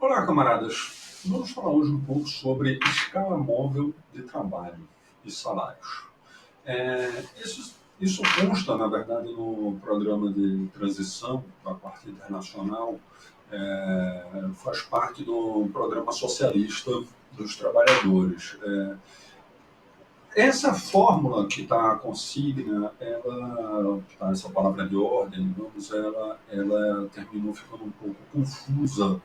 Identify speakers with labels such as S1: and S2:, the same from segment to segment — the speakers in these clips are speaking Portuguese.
S1: Olá, camaradas. Vamos falar hoje um pouco sobre escala móvel de trabalho e salários. Isso consta, na verdade, no programa de transição da parte internacional, faz parte do programa socialista dos trabalhadores. Essa fórmula que está a consigna, essa palavra de ordem, ela terminou ficando um pouco confusa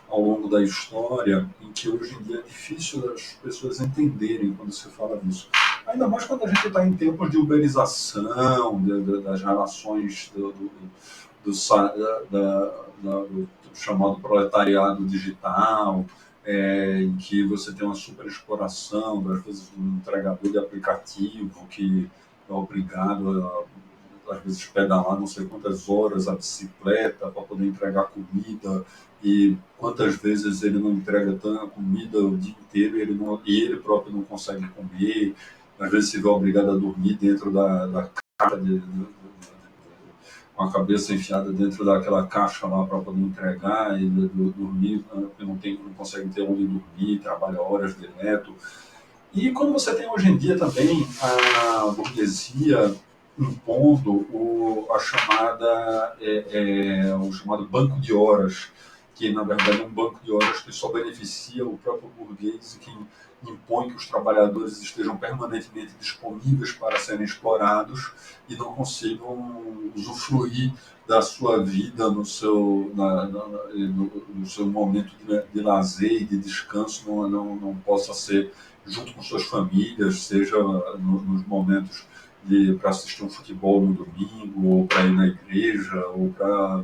S1: ao longo da história, em que hoje em dia é difícil as pessoas entenderem quando se fala disso. Ainda mais quando a gente está em tempos de uberização, das relações do chamado proletariado digital, em que você tem uma superexploração, às vezes, do entregador de aplicativo que é obrigado às vezes, pedalar não sei quantas horas a bicicleta para poder entregar comida, e quantas vezes ele não entrega tanta comida o dia inteiro e ele próprio não consegue comer, às vezes se vê obrigado a dormir dentro da caixa com a cabeça enfiada dentro daquela caixa lá para poder entregar e dormir, porque não consegue ter onde dormir, trabalha horas direto. E quando você tem hoje em dia também a burguesia impondo o chamado banco de horas, que na verdade é um banco de horas que só beneficia o próprio burguês e que impõe que os trabalhadores estejam permanentemente disponíveis para serem explorados e não consigam usufruir da sua vida no seu momento de lazer e de descanso, não possa ser junto com suas famílias, seja nos momentos para assistir um futebol no domingo, ou para ir na igreja, ou para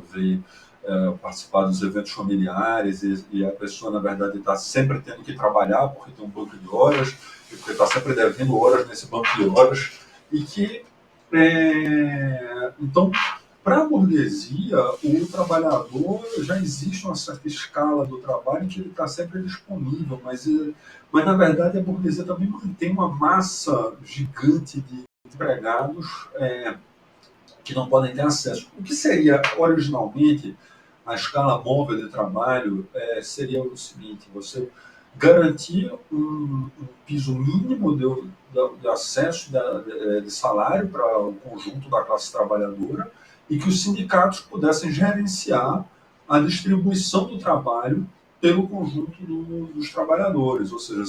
S1: participar dos eventos familiares, e a pessoa, na verdade, está sempre tendo que trabalhar porque tem um banco de horas, e porque está sempre devendo horas nesse banco de horas, e que, então, para a burguesia, o trabalhador, já existe uma certa escala do trabalho que ele está sempre disponível, mas na verdade a burguesia também mantém uma massa gigante de empregados que não podem ter acesso. O que seria originalmente a escala móvel de trabalho seria o seguinte: você garantir um piso mínimo de acesso de salário para o conjunto da classe trabalhadora e que os sindicatos pudessem gerenciar a distribuição do trabalho pelo conjunto dos trabalhadores. Ou seja,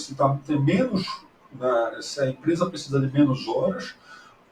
S1: tem menos, né, se a empresa precisa de menos horas,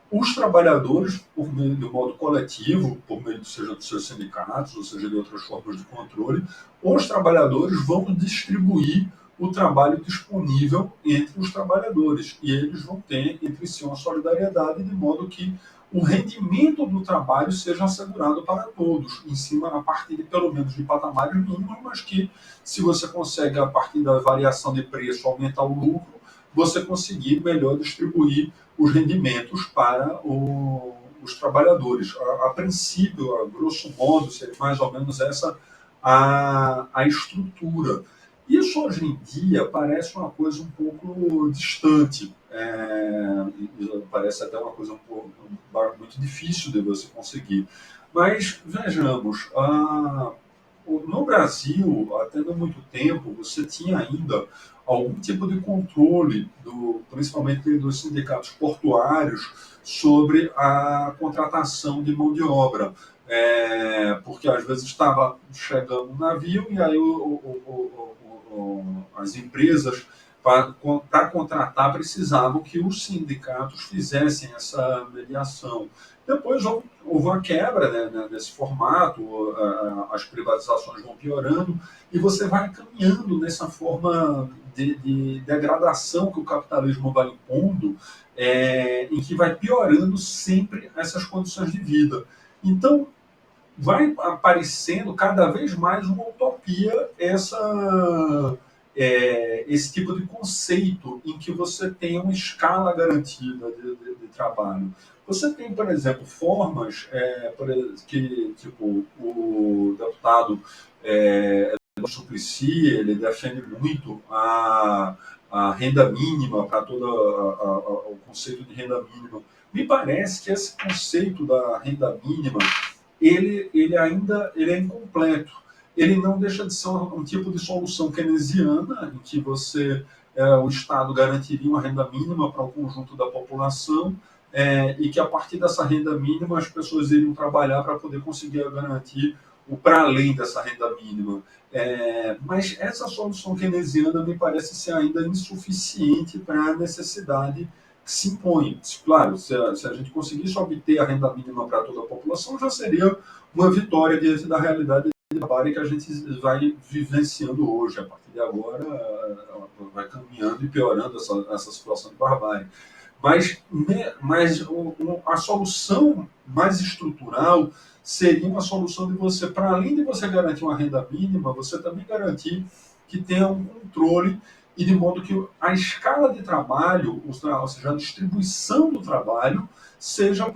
S1: os trabalhadores, por meio de modo coletivo, por meio seja dos seus sindicatos, ou seja de outras formas de controle, os trabalhadores vão distribuir o trabalho disponível entre os trabalhadores e eles vão ter entre si uma solidariedade de modo que o rendimento do trabalho seja assegurado para todos, em cima, a partir de pelo menos de patamares mínimos, mas que se você consegue, a partir da variação de preço, aumentar o lucro, você conseguir melhor distribuir os rendimentos para os trabalhadores. A princípio, a grosso modo, seria mais ou menos essa a estrutura. Isso hoje em dia parece uma coisa um pouco distante, parece até uma coisa muito difícil de você conseguir. Mas vejamos, no Brasil, até não muito tempo, você tinha ainda algum tipo de controle, principalmente dos sindicatos portuários, sobre a contratação de mão de obra. Porque às vezes estava chegando um navio e aí as empresas, para contratar, precisavam que os sindicatos fizessem essa mediação. Depois houve uma quebra, né, desse formato, as privatizações vão piorando e você vai caminhando nessa forma de degradação que o capitalismo vai impondo, em que vai piorando sempre essas condições de vida. Então, vai aparecendo cada vez mais uma utopia esse tipo de conceito em que você tem uma escala garantida de trabalho. Você tem, por exemplo, formas que, tipo, o deputado Suplicy, ele defende muito a renda mínima, para todo o conceito de renda mínima. Me parece que esse conceito da renda mínima ele ainda é incompleto. ele não deixa de ser um tipo de solução keynesiana, em que o Estado garantiria uma renda mínima para o conjunto da população, e que a partir dessa renda mínima as pessoas iriam trabalhar para poder conseguir garantir o para além dessa renda mínima. Mas essa solução keynesiana me parece ser ainda insuficiente para a necessidade que se impõe. Claro, se a gente conseguisse obter a renda mínima para toda a população, já seria uma vitória diante da realidade de trabalho que a gente vai vivenciando hoje. A partir de agora, vai caminhando e piorando essa situação de barbárie. Mas a solução mais estrutural seria uma solução de você, para além de você garantir uma renda mínima, você também garantir que tenha um controle e de modo que a escala de trabalho, ou seja, a distribuição do trabalho, seja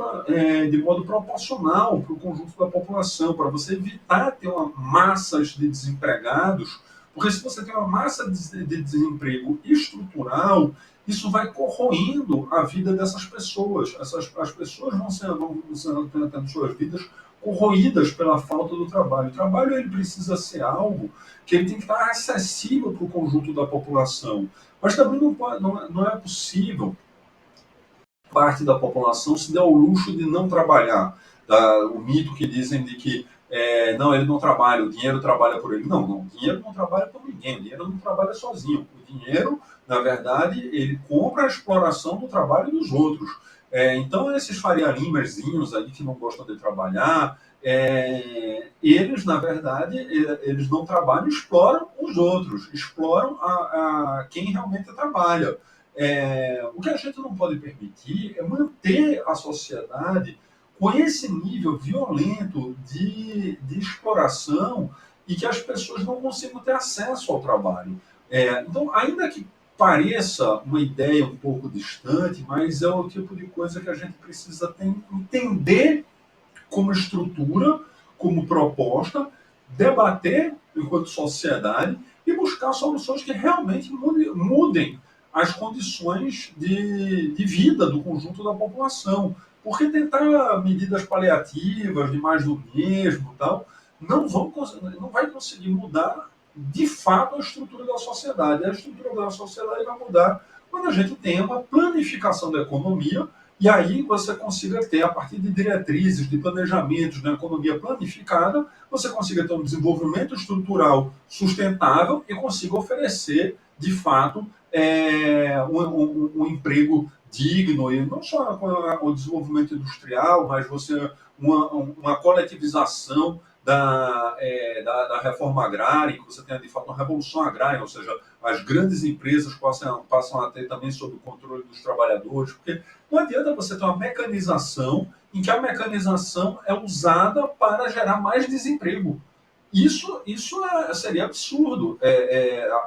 S1: de modo proporcional para o conjunto da população, para você evitar ter massas de desempregados, porque se você tem uma massa de desemprego estrutural, isso vai corroendo a vida dessas pessoas. As pessoas vão tendo suas vidas corroídas pela falta do trabalho. O trabalho ele precisa ser algo que ele tem que estar acessível para o conjunto da população. Mas também não é possível parte da população se der ao luxo de não trabalhar. O mito que dizem de que não, ele não trabalha, o dinheiro trabalha por ele. Não, o dinheiro não trabalha por ninguém, o dinheiro não trabalha sozinho. O dinheiro, na verdade, ele compra a exploração do trabalho dos outros. Então, esses Faria Limerzinhos aí que não gostam de trabalhar, eles, na verdade, eles não trabalham, exploram os outros, exploram a quem realmente trabalha. O que a gente não pode permitir é manter a sociedade com esse nível violento de exploração e que as pessoas não consigam ter acesso ao trabalho. Então, ainda que pareça uma ideia um pouco distante, mas é o tipo de coisa que a gente precisa entender como estrutura, como proposta, debater enquanto sociedade e buscar soluções que realmente mudem as condições de vida do conjunto da população. Porque tentar medidas paliativas, de mais do mesmo, tal, não vai conseguir mudar de fato a estrutura da sociedade. A estrutura da sociedade vai mudar quando a gente tem uma planificação da economia e aí você consiga ter, a partir de diretrizes, de planejamentos da economia planificada, você consiga ter um desenvolvimento estrutural sustentável e consiga oferecer, de fato, um emprego digno, e não só o desenvolvimento industrial, mas uma coletivização da reforma agrária, que você tenha, de fato, uma revolução agrária, ou seja, as grandes empresas passam a ter também sob o controle dos trabalhadores, porque não adianta você ter uma mecanização em que a mecanização é usada para gerar mais desemprego. Isso seria absurdo.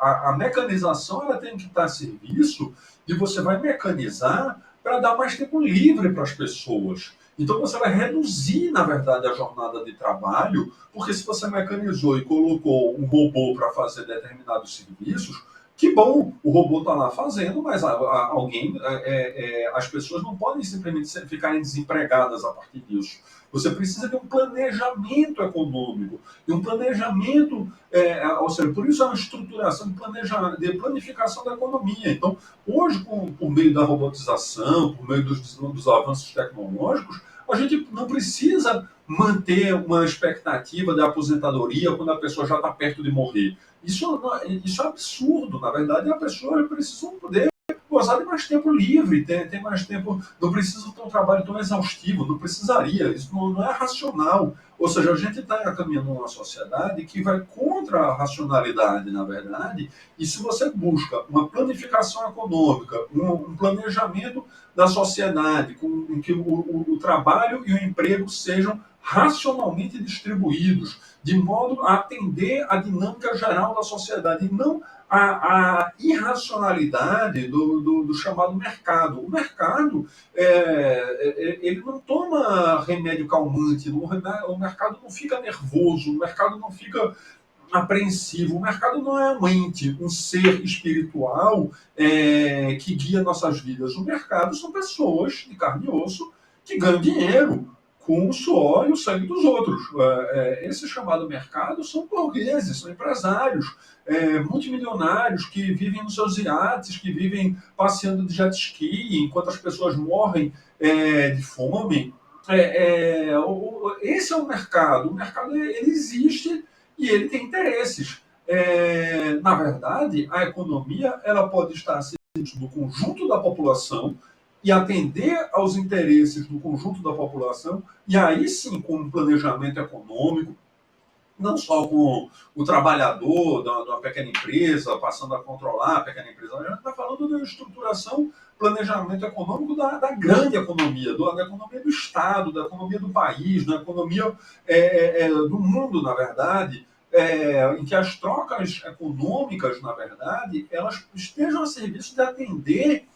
S1: A mecanização ela tem que estar a serviço e você vai mecanizar para dar mais tempo livre para as pessoas. Então você vai reduzir, na verdade, a jornada de trabalho, porque se você mecanizou e colocou um robô para fazer determinados serviços, que bom, o robô está lá fazendo, mas as pessoas não podem simplesmente ficarem desempregadas a partir disso. Você precisa de um planejamento econômico, de um planejamento, ou seja, por isso é uma estruturação de planificação da economia. Então, hoje, por meio da robotização, por meio dos avanços tecnológicos, a gente não precisa manter uma expectativa de aposentadoria quando a pessoa já está perto de morrer. Isso é absurdo. Na verdade, a pessoa precisa poder gozar de mais tempo livre, ter mais tempo, não precisa ter um trabalho tão exaustivo, não precisaria, isso não é racional. Ou seja, a gente está caminhando numa sociedade que vai contra a racionalidade, na verdade, e se você busca uma planificação econômica, um planejamento da sociedade, em que o trabalho e o emprego sejam racionalmente distribuídos, de modo a atender a dinâmica geral da sociedade, e não a irracionalidade do chamado mercado. O mercado ele não toma remédio calmante, o mercado não fica nervoso, o mercado não fica apreensivo. O mercado não é um ente, um ser espiritual que guia nossas vidas. O mercado são pessoas de carne e osso que ganham dinheiro. com o suor e o sangue dos outros. Esse chamado mercado são burgueses, são empresários multimilionários que vivem nos seus iates, que vivem passeando de jet ski, enquanto as pessoas morrem de fome. Esse é o mercado. O mercado ele existe e ele tem interesses. Na verdade, a economia ela pode estar a serviço do conjunto da população e atender aos interesses do conjunto da população, e aí sim, com um planejamento econômico, não só com o trabalhador de uma pequena empresa, passando a controlar a pequena empresa, a gente está falando de estruturação, planejamento econômico da grande economia, da economia do Estado, da economia do país, da economia do mundo, na verdade, em que as trocas econômicas, na verdade, elas estejam a serviço de atender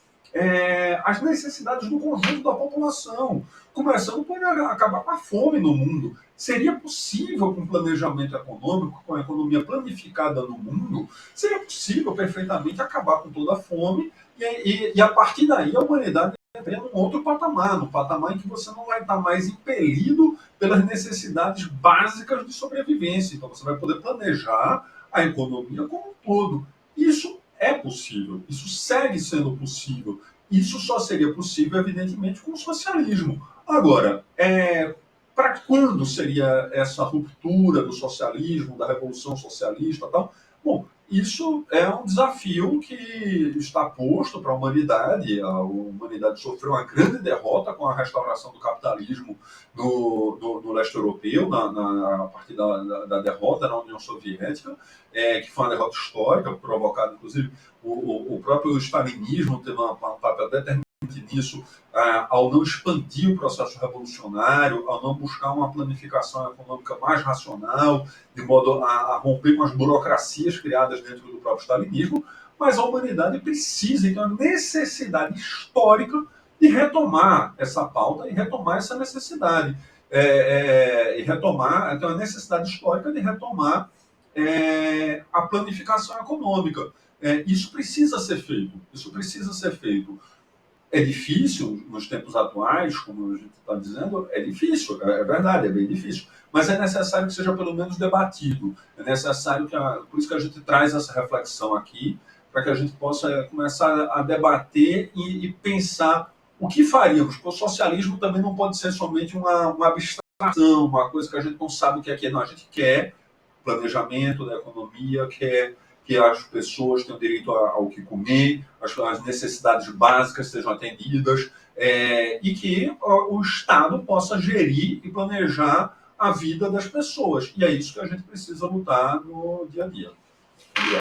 S1: as necessidades do conjunto da população, começando por acabar com a fome no mundo. Seria possível, com um planejamento econômico, com a economia planificada no mundo, seria possível perfeitamente acabar com toda a fome e a partir daí a humanidade entra num outro patamar, num patamar em que você não vai estar mais impelido pelas necessidades básicas de sobrevivência. Então você vai poder planejar a economia como um todo. Isso é possível, isso segue sendo possível. Isso só seria possível, evidentemente, com o socialismo. Agora, para quando seria essa ruptura do socialismo, da revolução socialista e tal? Bom, isso é um desafio que está posto para a humanidade. A humanidade sofreu uma grande derrota com a restauração do capitalismo no leste europeu, a partir da derrota na União Soviética, que foi uma derrota histórica, provocada, inclusive, o próprio stalinismo teve um papel determinante nisso, ao não expandir o processo revolucionário, ao não buscar uma planificação econômica mais racional, de modo a romper com as burocracias criadas dentro do próprio stalinismo, mas a humanidade precisa, então, a necessidade histórica de retomar essa pauta e retomar essa necessidade. E retomar, então, a necessidade histórica de retomar a planificação econômica. Isso precisa ser feito, isso precisa ser feito. É difícil nos tempos atuais, como a gente está dizendo, é difícil, é verdade, é bem difícil. Mas é necessário que seja pelo menos debatido. É necessário por isso que a gente traz essa reflexão aqui, para que a gente possa começar a debater e pensar o que faríamos. Porque o socialismo também não pode ser somente uma abstração, uma coisa que a gente não sabe o que é. Não, a gente quer planejamento da economia, que as pessoas tenham direito ao que comer, as necessidades básicas sejam atendidas, e que o Estado possa gerir e planejar a vida das pessoas. E é isso que a gente precisa lutar no dia a dia.